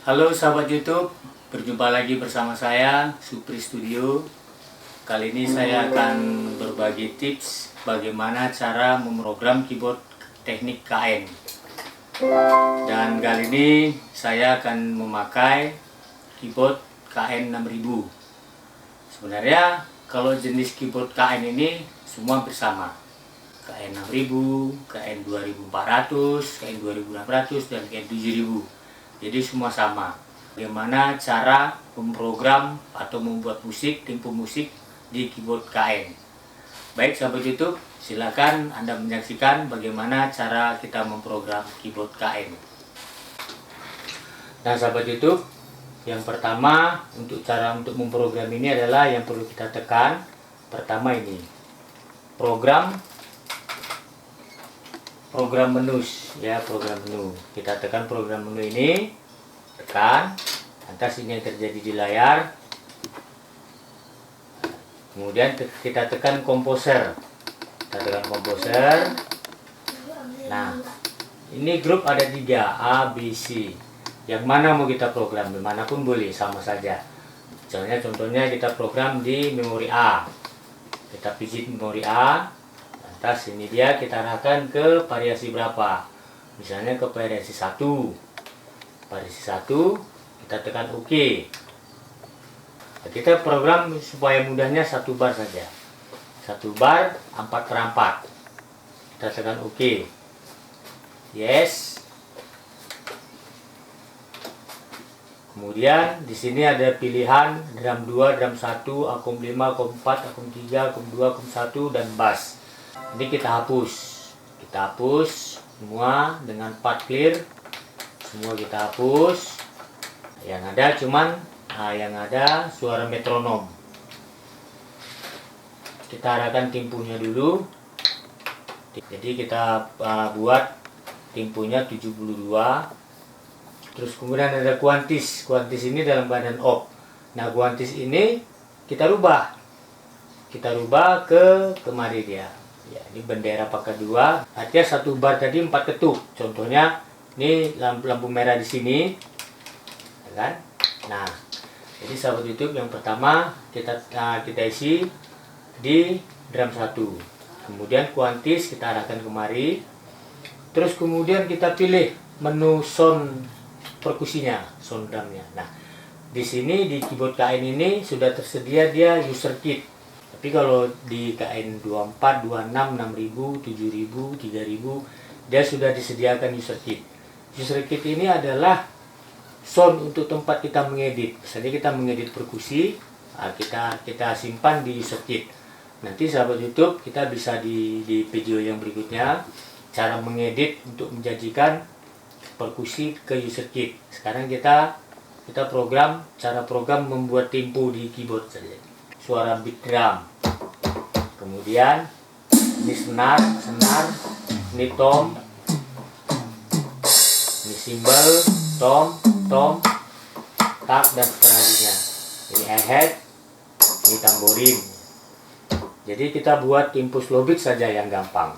Halo sahabat YouTube, berjumpa lagi bersama saya Supri Studio. Kali ini saya akan berbagi tips bagaimana cara memprogram keyboard teknik KN. Dan kali ini saya akan memakai keyboard KN 6000. Sebenarnya kalau jenis keyboard KN ini semua bersama. KN 6000, KN 2400, KN 2600, dan KN 7000. Jadi semua sama. Bagaimana cara memprogram atau membuat musik, tempo musik di keyboard KN. Baik sahabat YouTube, silakan Anda menyaksikan bagaimana cara kita memprogram keyboard KN. Nah sahabat YouTube, yang pertama untuk memprogram ini adalah yang perlu kita tekan. Pertama ini, program menu ya, program menu. Kita tekan program menu ini, tekan atas ini yang terjadi di layar. Kemudian kita tekan komposer. Kita tekan komposer. Nah, ini grup ada 3, A, B, C. Yang mana mau kita program? Dimanapun boleh, sama saja. Contohnya kita program di memori A. Kita pijit memori A. Atas ini dia, kita arahkan ke variasi berapa, misalnya ke variasi 1. Variasi 1 kita tekan OK. Nah, kita program supaya mudahnya 1 bar saja, 1 bar 4/4. Kita tekan OK, yes. Kemudian di sini ada pilihan drum 2, drum 1, akum 5, akum 4, akum 3, akum 2, akum 1, dan bass. Ini kita hapus semua dengan part clear, semua kita hapus. Yang ada cuman yang ada suara metronom. Kita arahkan temponya dulu. Jadi kita buat temponya 72. Terus kemudian ada kuantis. Kuantis ini dalam keadaan off. Nah, kuantis ini kita rubah ke kemari dia. Ya, ini bendera pakai 2, artinya 1 bar tadi 4 ketuk. Contohnya ini lampu merah di sini, ya kan? Nah, jadi sahabat YouTube, yang pertama kita isi di drum 1. Kemudian kuantis kita arahkan kemari. Terus kemudian kita pilih menu sound perkusinya, sound drumnya. Nah, di sini di keyboard KN ini sudah tersedia dia user kit. Tapi kalau di KN 24, 26, 6000, 7000, 3000 dia sudah disediakan user kit. User kit ini adalah sound untuk tempat kita mengedit. Misalnya kita mengedit perkusi, kita simpan di user kit. Nanti sahabat YouTube, kita bisa di video yang berikutnya cara mengedit untuk menjanjikan perkusi ke user kit. Sekarang kita cara program membuat tempo di keyboard saja. Suara beat drum, kemudian ini senar, ini tom, ini cymbal, tom, tak, dan seterusnya. Ini hi-hat, ini tamborin. Jadi kita buat tempo slow beat saja yang gampang.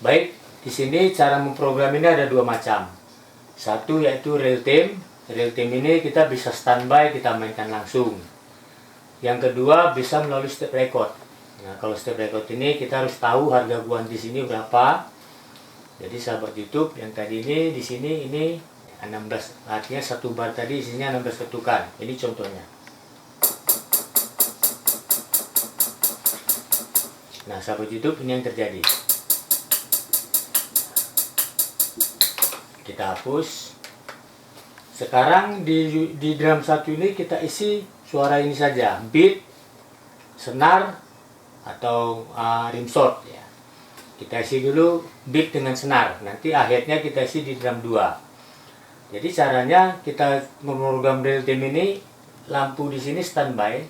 Baik, di sini cara memprogram ini ada 2 macam. Satu yaitu real time. Real time ini kita bisa standby, kita mainkan langsung. Yang kedua bisa melalui step record. Nah, kalau step record ini kita harus tahu harga kuantis ini berapa. Jadi sahabat YouTube, yang tadi ini di sini ini 16, artinya 1 bar tadi isinya 16 ketukan. Ini contohnya. Nah, sahabat YouTube, ini yang terjadi. Kita hapus. Sekarang di drum 1 ini kita isi suara ini saja, beat, senar, atau rimshot ya. Kita isi dulu beat dengan senar, nanti akhirnya kita isi di drum 2. Jadi caranya kita memprogram real time ini, lampu di sini standby.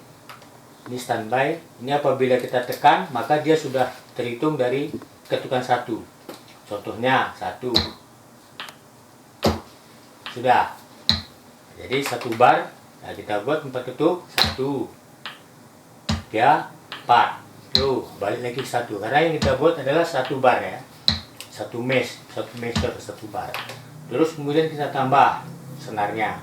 Ini standby. Ini apabila kita tekan, maka dia sudah terhitung dari ketukan 1. Contohnya 1. Sudah. Jadi 1 bar. Nah, kita buat 4 ketuk, 1, 3, 4. Tuh, balik lagi 1. Karena yang kita buat adalah 1 bar ya. 1 measure, 1 bar. Terus kemudian kita tambah senarnya.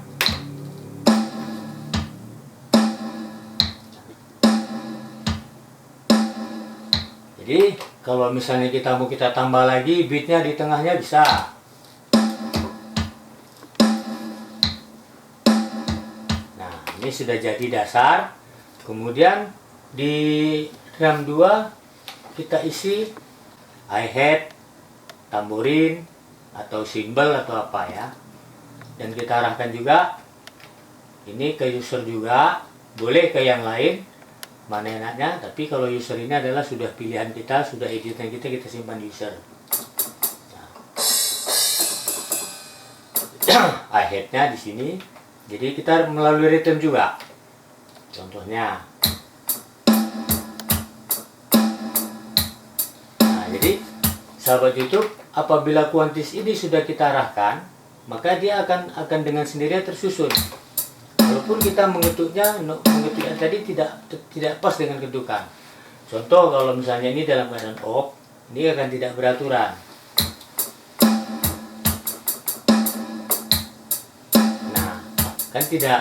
Jadi kalau misalnya kita mau tambah lagi beatnya di tengahnya bisa. Nah, ini sudah jadi dasar. Kemudian di drum 2 kita isi hi-hat, tamborin atau cymbal atau apa ya. Dan kita arahkan juga ini ke user juga, boleh ke yang lain, mana enaknya. Tapi kalau user ini adalah sudah pilihan kita, sudah editan kita simpan di user. Nah. Hi-hatnya di sini, jadi kita melalui rhythm juga. Contohnya, nah jadi sahabat YouTube, apabila kuantis ini sudah kita arahkan, maka dia akan dengan sendirinya tersusun. Walaupun kita mengetuknya yang tadi tidak pas dengan ketukan. Contoh kalau misalnya ini dalam keadaan off, ini akan tidak beraturan. Nah, kan tidak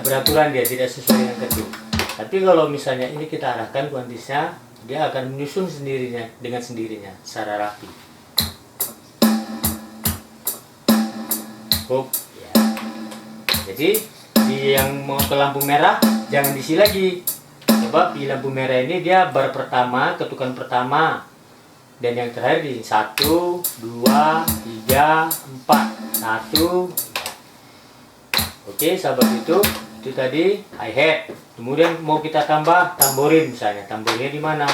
beraturan, dia tidak sesuai dengan ketuk. Tapi kalau misalnya ini kita arahkan kuantisnya, dia akan menyusun dengan sendirinya secara rapi. Cukup ya. Jadi yang mau ke lampu merah jangan diisi lagi. Coba di lampu merah ini dia bar pertama, ketukan pertama, dan yang terakhir di 1, 2, 3, 4, 1. Oke sahabat itu tadi hi-hat. Kemudian mau kita tambah tamborin, misalnya tamborinnya di mana?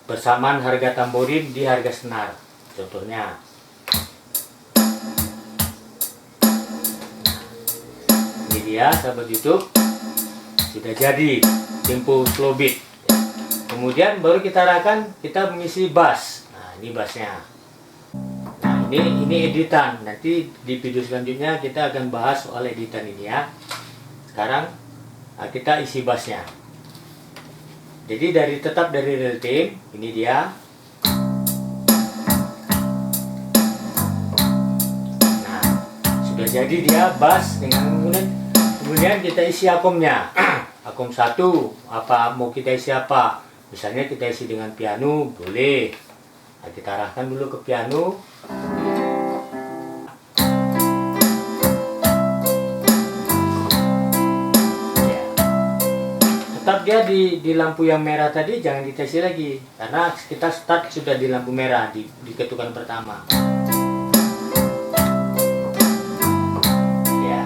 Bersamaan harga tamborin di harga senar. Contohnya. Ini dia sahabat YouTube, sudah jadi tempo slow beat. Kemudian baru kita arahkan, kita mengisi bass. Nah ini bassnya. Nah ini editan. Nanti di video selanjutnya kita akan bahas soal editan ini ya. Sekarang kita isi bassnya. Jadi tetap dari real time. Ini dia. Nah sudah jadi dia bass dengan kemudian kita isi akomnya. Akom 1, apa mau kita isi apa? Misalnya kita isi dengan piano, boleh. Nah, kita arahkan dulu ke piano. Ya. Tetap dia di lampu yang merah tadi jangan kita isi lagi, karena kita start sudah di lampu merah di ketukan pertama. Ya.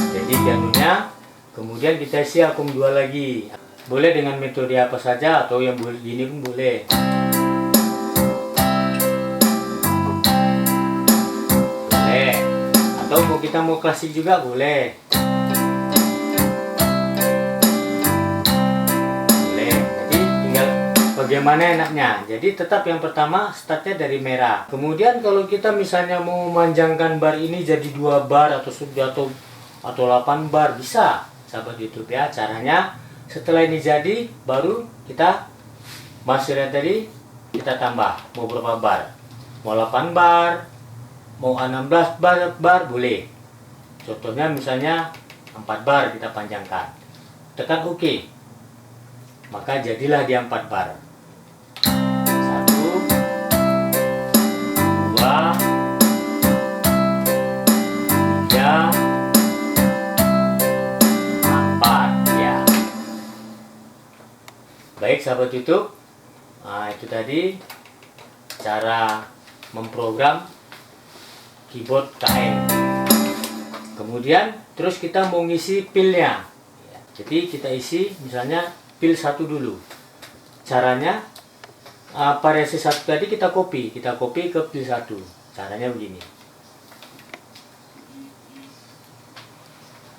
Jadi pianonya. Kemudian kita isi akom 2 lagi. Boleh dengan metode apa saja atau yang gini pun boleh. Boleh. Atau kita mau klasik juga boleh. Boleh. Jadi tinggal bagaimana enaknya. Jadi tetap yang pertama startnya dari merah. Kemudian kalau kita misalnya mau memanjangkan bar ini jadi 2 bar atau 8 bar bisa. Sahabat YouTube ya, caranya setelah ini jadi baru kita masternya tadi kita tambah mau berapa bar, mau 8 bar, mau 16 bar boleh. Contohnya misalnya 4 bar kita panjangkan, tekan OK, maka jadilah dia 4 bar. 1, 2, 3, baik sahabat YouTube, nah itu tadi cara memprogram keyboard KN. Kemudian terus kita mau ngisi pilnya. Jadi kita isi misalnya pil 1 dulu. Caranya variasi 1 tadi kita copy ke pil 1. Caranya begini.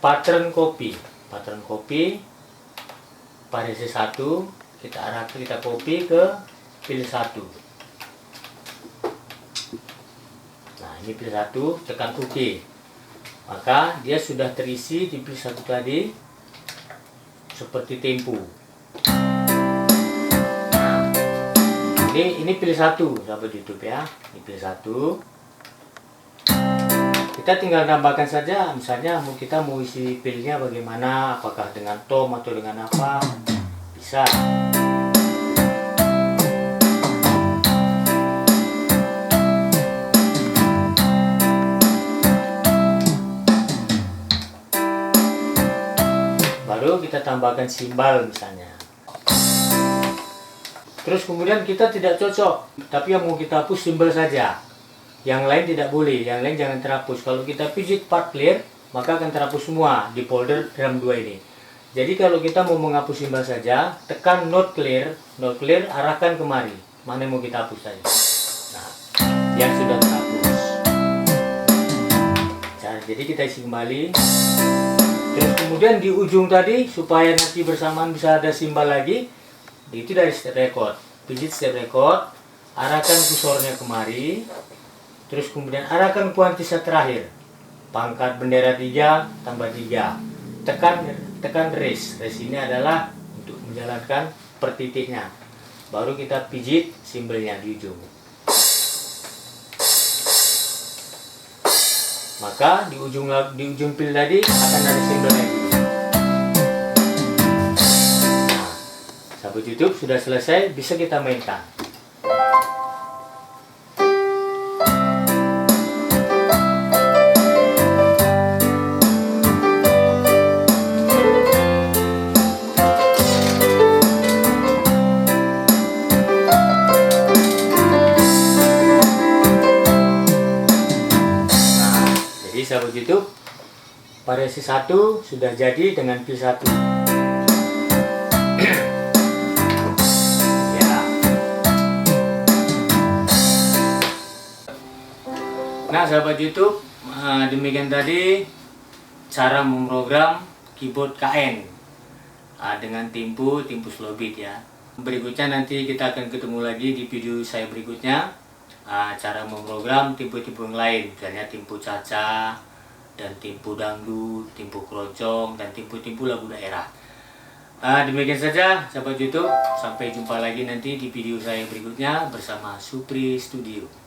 Pattern copy variasi 1 kita copy ke pil 1. Nah ini pil 1, tekan OK, maka dia sudah terisi di pil 1 tadi seperti tempo. Nah, ini pil 1 sahabat YouTube ya, ini pil 1. kita tinggal tambahkan saja, misalnya kita mau isi pilnya bagaimana, apakah dengan tom atau dengan apa, bisa. Baru kita tambahkan simbal misalnya. Terus kemudian kita tidak cocok, tapi yang mau kita hapus simbol saja. Yang lain tidak boleh, yang lain jangan terhapus. Kalau kita pijit part clear, maka akan terhapus semua di folder RAM2 ini. Jadi kalau kita mau menghapus simbol saja, tekan not clear, arahkan kemari. Mana yang mau kita hapus saja. Nah, yang sudah terhapus. Jadi kita isi kembali. Terus kemudian di ujung tadi, supaya nanti bersamaan bisa ada simbol lagi, itu dari step record. Pijit step record, arahkan kursornya kemari, terus kemudian arahkan kuantitas terakhir. Pangkat bendera 3 tambah 3. Tekan raise. Raise ini adalah untuk menjalankan per titiknya. Baru kita pijit simbolnya di ujung. Maka di ujung pil tadi akan ada simbol lagi. Sahabat YouTube, sudah selesai, bisa kita mainkan. Nah, jadi sahabat YouTube, variasi 1 sudah jadi dengan pil 1. Nah sahabat YouTube, demikian tadi cara memprogram keyboard KN dengan tempo slow beat ya. Berikutnya nanti kita akan ketemu lagi di video saya berikutnya, cara memprogram tempo-tempo yang lain, misalnya tempo caca dan tempo dangdut, tempo keroncong dan tempo lagu daerah. Demikian saja sahabat YouTube, sampai jumpa lagi nanti di video saya berikutnya bersama Supri Studio.